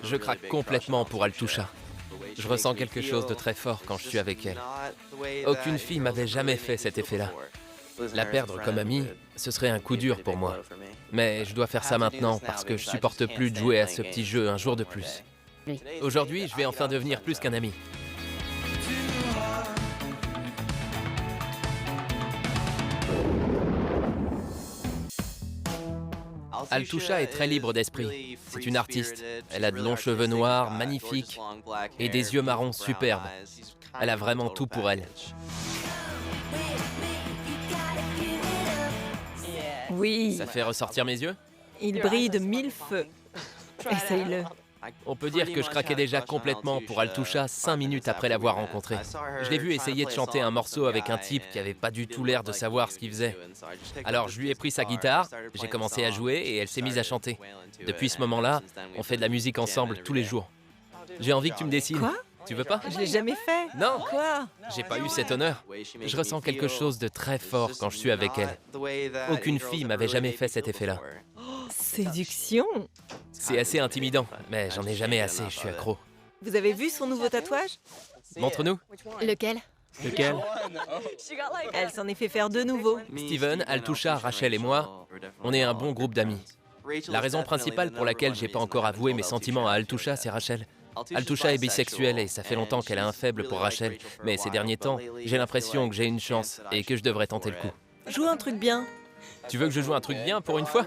Je craque complètement pour Altusha. Je ressens quelque chose de très fort quand je suis avec elle. Aucune fille m'avait jamais fait cet effet-là. La perdre comme amie, ce serait un coup dur pour moi. Mais je dois faire ça maintenant parce que je supporte plus de jouer à ce petit jeu un jour de plus. Aujourd'hui, je vais enfin devenir plus qu'un ami. Altusha est très libre d'esprit. C'est une artiste. Elle a de longs cheveux noirs, magnifiques, et des yeux marrons superbes. Elle a vraiment tout pour elle. Oui, Ça fait ressortir mes yeux? il brille de mille feux. Essaye-le. On peut dire que je craquais déjà complètement pour Altusha 5 minutes après l'avoir rencontrée. Je l'ai vu essayer de chanter un morceau avec un type qui avait pas du tout l'air de savoir ce qu'il faisait. Alors je lui ai pris sa guitare, j'ai commencé à jouer et elle s'est mise à chanter. Depuis ce moment-là, on fait de la musique ensemble tous les jours. J'ai envie que tu me dessines. Quoi? Tu veux pas? Je l'ai jamais fait. Non. Quoi? J'ai pas eu cet honneur. Je ressens quelque chose de très fort quand je suis avec elle. Aucune fille m'avait jamais fait cet effet-là. Séduction. C'est assez intimidant, mais j'en ai jamais assez, je suis accro. Vous avez vu son nouveau tatouage? Montre-nous. Lequel? Lequel? Elle s'en est fait faire deux nouveaux. Steven, Altusha, Rachel et moi, on est un bon groupe d'amis. La raison principale pour laquelle j'ai pas encore avoué mes sentiments à Altusha, c'est Rachel. Altusha est bisexuelle et ça fait longtemps qu'elle a un faible pour Rachel, mais ces derniers temps, j'ai l'impression que j'ai une chance et que je devrais tenter le coup. Joue un truc bien. Tu veux que je joue un truc bien pour une fois?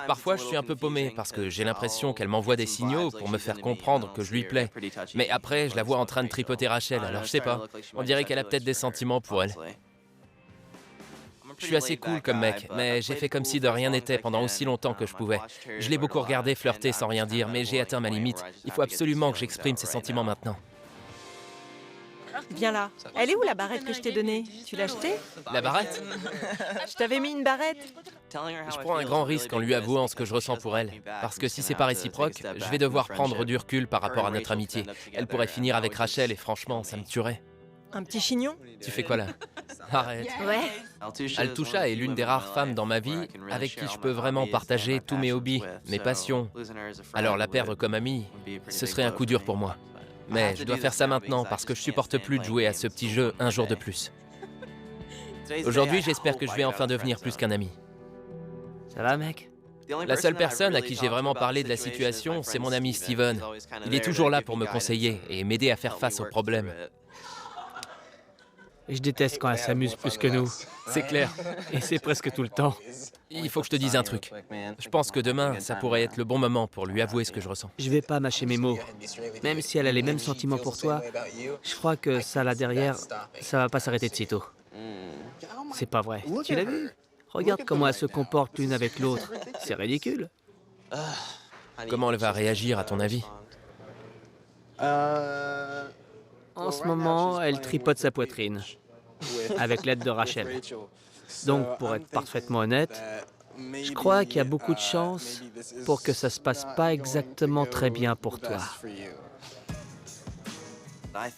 Parfois, je suis un peu paumé parce que j'ai l'impression qu'elle m'envoie des signaux pour me faire comprendre que je lui plais. Mais après, je la vois en train de tripoter Rachel, alors je sais pas. On dirait qu'elle a peut-être des sentiments pour elle. Je suis assez cool comme mec, mais j'ai fait comme si de rien n'était pendant aussi longtemps que je pouvais. Je l'ai beaucoup regardé flirter sans rien dire, mais j'ai atteint ma limite. Il faut absolument que j'exprime ces sentiments maintenant. Viens là. Elle est où la barrette que je t'ai donnée? Tu l'as achetée? La barrette? Je t'avais mis une barrette. Je prends un grand risque en lui avouant ce que je ressens pour elle. Parce que si c'est pas réciproque, je vais devoir prendre du recul par rapport à notre amitié. Elle pourrait finir avec Rachel et franchement, ça me tuerait. Un petit chignon? Tu fais quoi là? Arrête. Ouais. Altusha est l'une des rares femmes dans ma vie avec qui je peux vraiment partager tous mes hobbies, mes passions. Alors la perdre comme amie, ce serait un coup dur pour moi. Mais je dois faire ça maintenant parce que je supporte plus de jouer à ce petit jeu un jour de plus. Aujourd'hui, j'espère que je vais enfin devenir plus qu'un ami. Ça va, mec? La seule personne à qui j'ai vraiment parlé de la situation, c'est mon ami Steven. Il est toujours là pour me conseiller et m'aider à faire face aux problèmes. Je déteste quand elle s'amuse plus que nous. C'est clair. Et c'est presque tout le temps. Il faut que je te dise un truc. Je pense que demain, ça pourrait être le bon moment pour lui avouer ce que je ressens. Je vais pas mâcher mes mots. Même si elle a les mêmes sentiments pour toi, je crois que ça là derrière, ça va pas s'arrêter de sitôt. C'est pas vrai. Tu l'as vu? Regarde comment elle se comporte l'une avec l'autre. C'est ridicule. Comment elle va réagir à ton avis? En ce moment, elle tripote sa poitrine, avec l'aide de Rachel. Donc, pour être parfaitement honnête, je crois qu'il y a beaucoup de chances pour que ça se passe pas exactement très bien pour toi.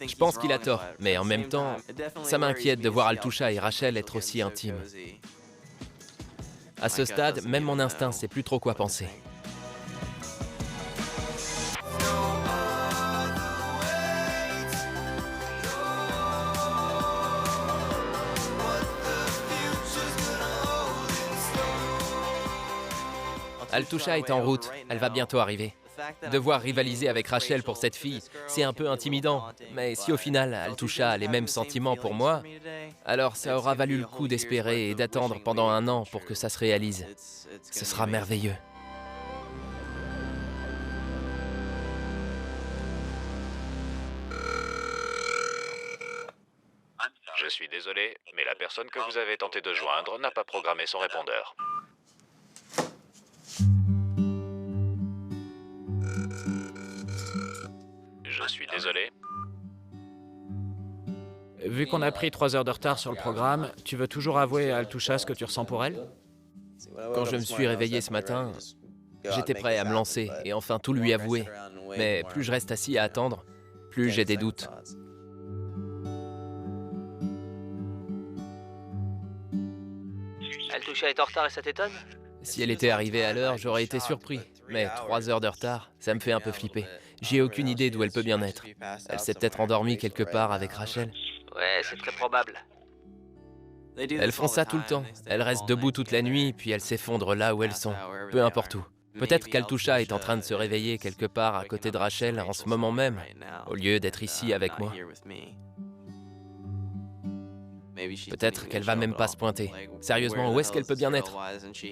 Je pense qu'il a tort, mais en même temps, ça m'inquiète de voir Altusha et Rachel être aussi intimes. À ce stade, même mon instinct sait plus trop quoi penser. Altusha est en route, elle va bientôt arriver. Devoir rivaliser avec Rachel pour cette fille, c'est un peu intimidant. Mais si au final, Altusha a les mêmes sentiments pour moi, alors ça aura valu le coup d'espérer et d'attendre pendant 1 an pour que ça se réalise. Ce sera merveilleux. Je suis désolé, mais la personne que vous avez tenté de joindre n'a pas programmé son répondeur. Je suis désolé. Vu qu'on a pris 3 heures de retard sur le programme, tu veux toujours avouer à Altusha ce que tu ressens pour elle? Quand je me suis réveillé ce matin, j'étais prêt à me lancer et enfin tout lui avouer. Mais plus je reste assis à attendre, plus j'ai des doutes. Altusha est en retard et ça t'étonne? Si elle était arrivée à l'heure, j'aurais été surpris. Mais 3 heures de retard, ça me fait un peu flipper. J'ai aucune idée d'où elle peut bien être. Elle s'est peut-être endormie quelque part avec Rachel. Ouais, c'est très probable. Elles font ça tout le temps. Elles restent debout toute la nuit, puis elles s'effondrent là où elles sont, peu importe où. Peut-être qu'Altusha est en train de se réveiller quelque part à côté de Rachel en ce moment même, au lieu d'être ici avec moi. Peut-être qu'elle va même pas se pointer. Sérieusement, où est-ce qu'elle peut bien être?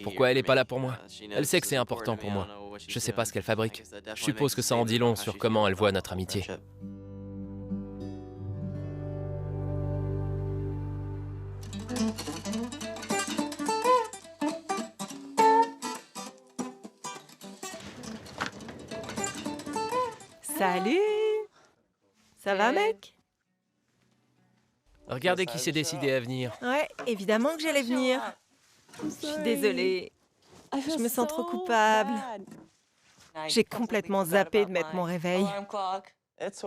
Pourquoi elle est pas là pour moi? Elle sait que c'est important pour moi. Je sais pas ce qu'elle fabrique. Je suppose que ça en dit long sur comment elle voit notre amitié. Salut! Ça va, mec? Regardez qui s'est décidé à venir. Ouais, évidemment que j'allais venir. Je suis désolée. Je me sens trop coupable. J'ai complètement zappé de mettre mon réveil.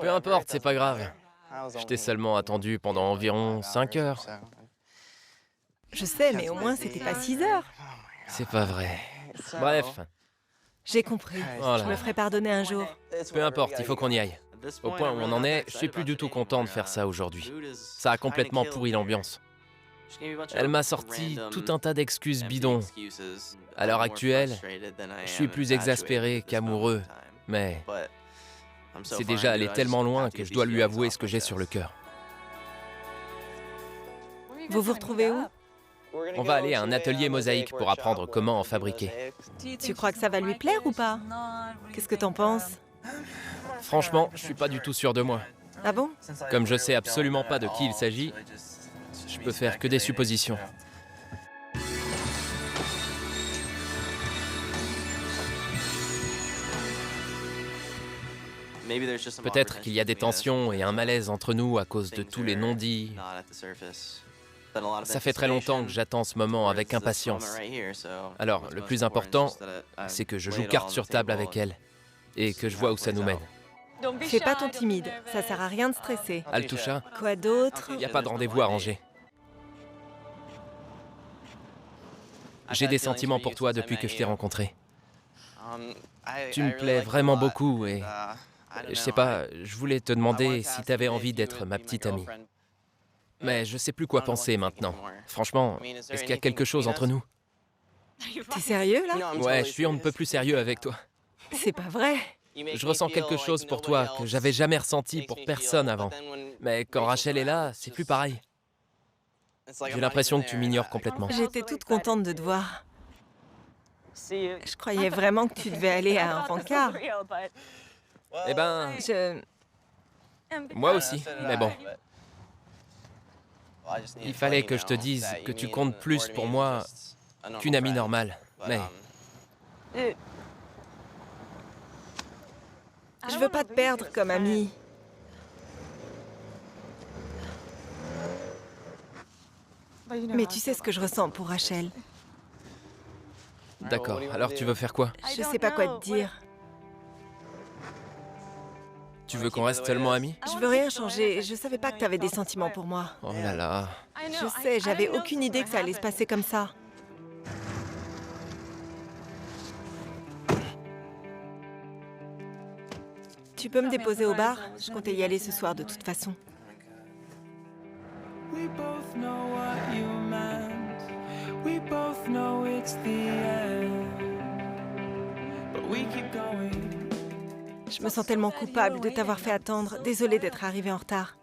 Peu importe, c'est pas grave. Je t'ai seulement attendu pendant environ 5 heures. Je sais, mais au moins c'était pas 6 heures. C'est pas vrai. Bref, J'ai compris. Voilà. Je me ferai pardonner un jour. peu importe, il faut qu'on y aille. Au point où on en est, je suis plus du tout content de faire ça aujourd'hui. Ça a complètement pourri l'ambiance. Elle m'a sorti tout un tas d'excuses bidons. À l'heure actuelle, je suis plus exaspéré qu'amoureux, mais c'est déjà allé tellement loin que je dois lui avouer ce que j'ai sur le cœur. Vous vous retrouvez où? On va aller à un atelier mosaïque pour apprendre comment en fabriquer. Tu crois que ça va lui plaire ou pas? Qu'est-ce que t'en penses? Franchement, je suis pas du tout sûr de moi. Ah bon? Comme je sais absolument pas de qui il s'agit, je peux faire que des suppositions. Peut-être qu'il y a des tensions et un malaise entre nous à cause de tous les non-dits. Ça fait très longtemps que j'attends ce moment avec impatience. Alors, le plus important, c'est que je joue carte sur table avec elle et que je vois où ça nous mène. Fais pas ton timide, ça sert à rien de stresser. Altusha, Quoi d'autre? il n'y a pas de rendez-vous arrangé. J'ai des sentiments pour toi depuis que je t'ai rencontré. Tu me plais vraiment beaucoup et je sais pas, je voulais te demander si t'avais envie d'être ma petite amie. Mais je sais plus quoi penser maintenant. Franchement, est-ce qu'il y a quelque chose entre nous? T'es sérieux là? Ouais, je suis on ne peut plus sérieux avec toi. C'est pas vrai. Je ressens quelque chose pour toi que j'avais jamais ressenti pour personne avant. Mais quand Rachel est là, c'est plus pareil. J'ai l'impression que tu m'ignores complètement. J'étais toute contente de te voir. Je croyais vraiment que tu devais aller à un rencard. Eh ben, Je... moi aussi, mais bon. Il fallait que je te dise que tu comptes plus pour moi qu'une amie normale. Mais Je veux pas te perdre comme amie. Mais tu sais ce que je ressens pour Rachel. d'accord, alors tu veux faire quoi? Je sais pas quoi te dire. Tu veux qu'on reste seulement amis? Je veux rien changer. Je savais pas que t'avais des sentiments pour moi. Oh là là. Je sais, j'avais aucune idée que ça allait se passer comme ça. Tu peux me déposer au bar? Je comptais y aller ce soir de toute façon. We both know what you meant. We both know it's the end. But we keep going. Je me sens tellement coupable de t'avoir fait attendre. Désolée d'être arrivée en retard.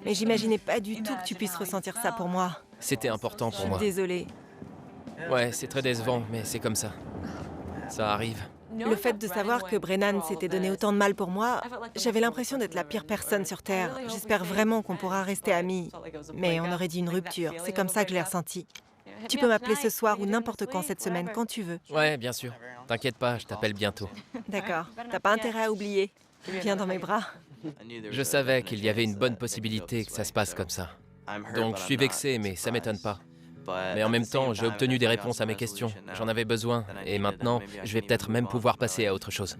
Mais j'imaginais pas du tout que tu puisses ressentir ça pour moi. C'était important Je pour suis moi. désolée. Ouais, c'est très décevant, mais c'est comme ça. Ça arrive. Le fait de savoir que Brennan s'était donné autant de mal pour moi, j'avais l'impression d'être la pire personne sur Terre. J'espère vraiment qu'on pourra rester amis. Mais on aurait dit une rupture. C'est comme ça que je l'ai ressenti. Tu peux m'appeler ce soir ou n'importe quand cette semaine, quand tu veux. Ouais, bien sûr. T'inquiète pas, je t'appelle bientôt. D'accord. T'as pas intérêt à oublier. Viens dans mes bras. Je savais qu'il y avait une bonne possibilité que ça se passe comme ça. Donc je suis vexé, mais ça m'étonne pas. Mais en même temps, j'ai obtenu des réponses à mes questions. J'en avais besoin, et maintenant, je vais peut-être même pouvoir passer à autre chose.